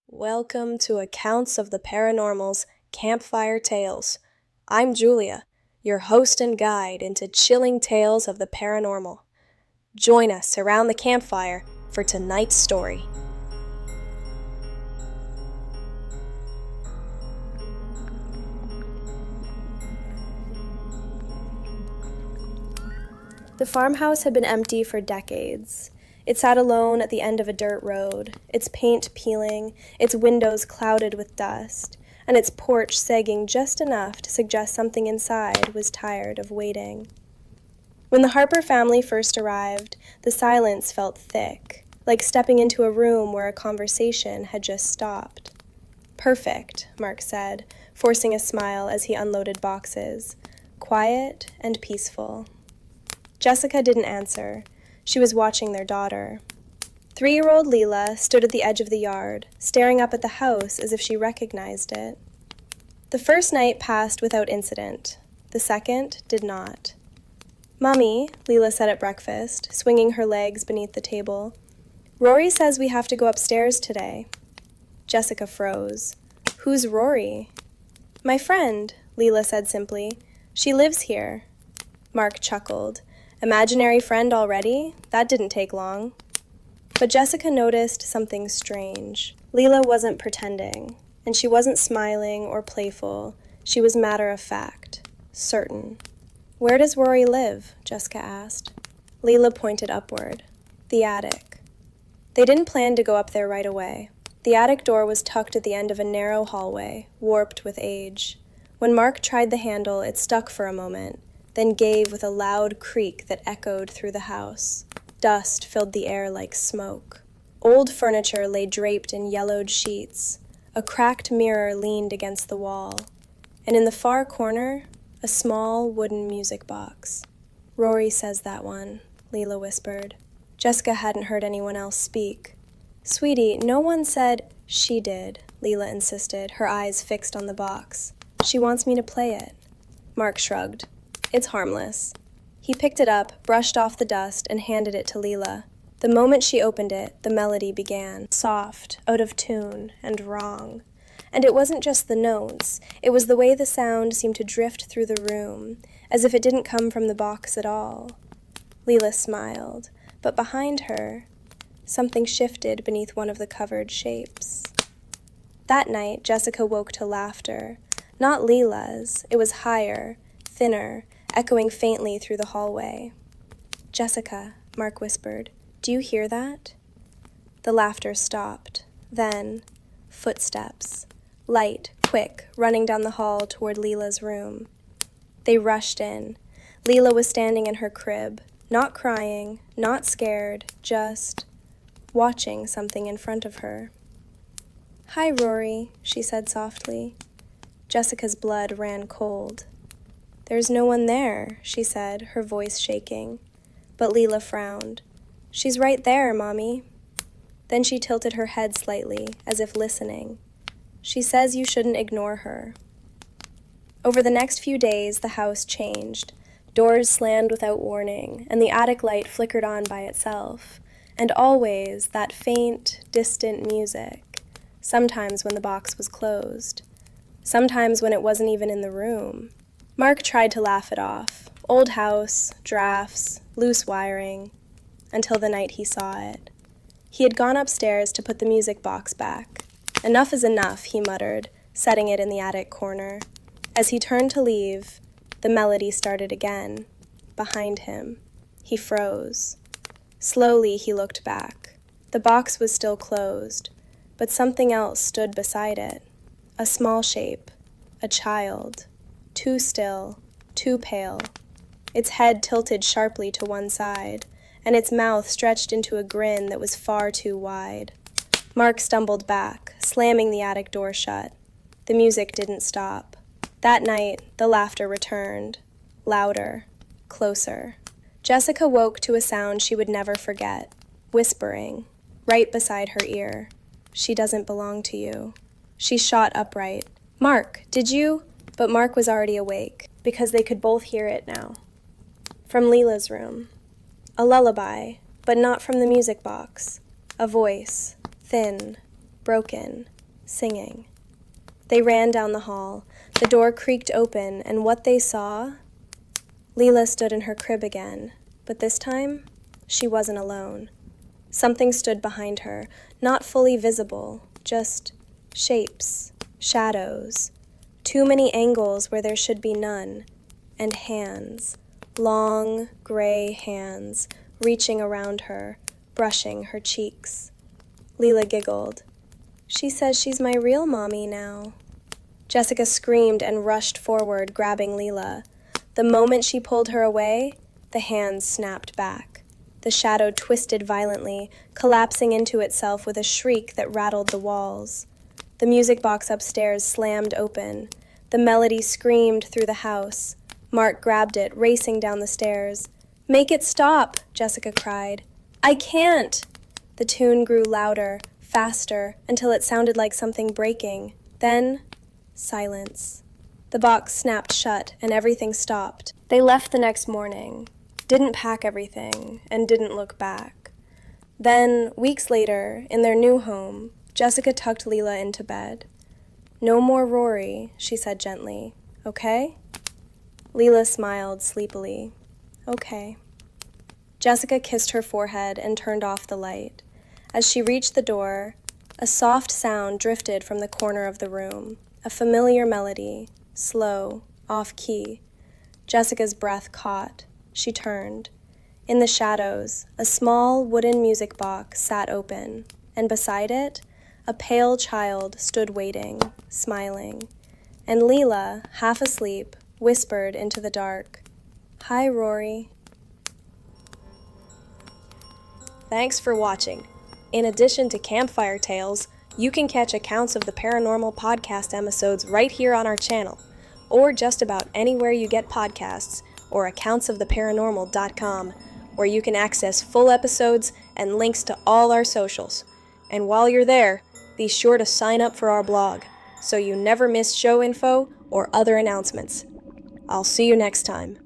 Welcome to Accounts of the Paranormal's Campfire Tales. I'm Julia, your host and guide into chilling tales of the paranormal. Join us around the campfire for tonight's story. The farmhouse had been empty for decades. It sat alone at the end of a dirt road, its paint peeling, its windows clouded with dust, and its porch sagging just enough to suggest something inside was tired of waiting. When the Harper family first arrived, the silence felt thick, like stepping into a room where a conversation had just stopped. "Perfect," Mark said, forcing a smile as he unloaded boxes. Quiet and peaceful. Jessica didn't answer. She was watching their daughter. 3-year-old Leela stood at the edge of the yard, staring up at the house as if she recognized it. The first night passed without incident. The second did not. "Mommy," Leela said at breakfast, swinging her legs beneath the table, "Rory says we have to go upstairs today." Jessica froze. "Who's Rory?" "My friend," Leela said simply. "She lives here." Mark chuckled. "Imaginary friend already? That didn't take long." But Jessica noticed something strange. Leela wasn't pretending, and she wasn't smiling or playful. She was matter-of-fact, certain. "Where does Rory live?" Jessica asked. Leela pointed upward. "The attic." They didn't plan to go up there right away. The attic door was tucked at the end of a narrow hallway, warped with age. When Mark tried the handle, it stuck for a moment, then gave with a loud creak that echoed through the house. Dust filled the air like smoke. Old furniture lay draped in yellowed sheets. A cracked mirror leaned against the wall. And in the far corner, a small wooden music box. "Rory says that one," Leela whispered. Jessica hadn't heard anyone else speak. "Sweetie, no one said—" "She did," Leela insisted, her eyes fixed on the box. "She wants me to play it." Mark shrugged. "It's harmless." He picked it up, brushed off the dust, and handed it to Leela. The moment she opened it, the melody began, soft, out of tune, and wrong. And it wasn't just the notes, it was the way the sound seemed to drift through the room, as if it didn't come from the box at all. Leela smiled, but behind her, something shifted beneath one of the covered shapes. That night, Jessica woke to laughter. Not Leela's, it was higher, thinner, echoing faintly through the hallway. "Jessica," Mark whispered, "do you hear that?" The laughter stopped. Then, footsteps. Light, quick, running down the hall toward Leela's room. They rushed in. Leela was standing in her crib, not crying, not scared, just watching something in front of her. "Hi, Rory," she said softly. Jessica's blood ran cold. "There's no one there," she said, her voice shaking. But Leela frowned. "She's right there, Mommy." Then she tilted her head slightly, as if listening. "She says you shouldn't ignore her." Over the next few days, the house changed. Doors slammed without warning, and the attic light flickered on by itself. And always that faint, distant music. Sometimes when the box was closed. Sometimes when it wasn't even in the room. Mark tried to laugh it off. Old house, drafts, loose wiring. Until the night he saw it. He had gone upstairs to put the music box back. "Enough is enough," he muttered, setting it in the attic corner. As he turned to leave, the melody started again. Behind him. He froze. Slowly he looked back. The box was still closed, but something else stood beside it. A small shape. A child. Too still, too pale. Its head tilted sharply to one side, and its mouth stretched into a grin that was far too wide. Mark stumbled back, slamming the attic door shut. The music didn't stop. That night, the laughter returned. Louder. Closer. Jessica woke to a sound she would never forget. Whispering. Right beside her ear. "She doesn't belong to you." She shot upright. "Mark, did you—" But Mark was already awake, because they could both hear it now. From Leela's room. A lullaby, but not from the music box. A voice, thin, broken, singing. They ran down the hall. The door creaked open, and what they saw... Leela stood in her crib again, but this time, she wasn't alone. Something stood behind her, not fully visible, just shapes, shadows, too many angles where there should be none, and hands, long, gray hands, reaching around her, brushing her cheeks. Leela giggled. She says she's my real mommy now. Jessica screamed and rushed forward, grabbing Leela. The moment she pulled her away, the hands snapped back. The shadow twisted violently, collapsing into itself with a shriek that rattled the walls. The music box upstairs slammed open. The melody screamed through the house. Mark grabbed it, racing down the stairs. "Make it stop!" Jessica cried. "I can't!" The tune grew louder, faster, until it sounded like something breaking. Then, silence. The box snapped shut, and everything stopped. They left the next morning, didn't pack everything, and didn't look back. Then, weeks later, in their new home, Jessica tucked Leela into bed. "No more Rory," she said gently. "Okay?" Leela smiled sleepily. "Okay." Jessica kissed her forehead and turned off the light. As she reached the door, a soft sound drifted from the corner of the room, a familiar melody, slow, off-key. Jessica's breath caught. She turned. In the shadows, a small wooden music box sat open, and beside it, a pale child stood waiting, smiling. And Leela, half asleep, whispered into the dark, "Hi, Rory." Thanks for watching. In addition to Campfire Tales, you can catch accounts of the Paranormal podcast episodes right here on our channel, or just about anywhere you get podcasts, or accountsoftheparanormal.com, where you can access full episodes and links to all our socials. And while you're there, be sure to sign up for our blog, so you never miss show info or other announcements. I'll see you next time.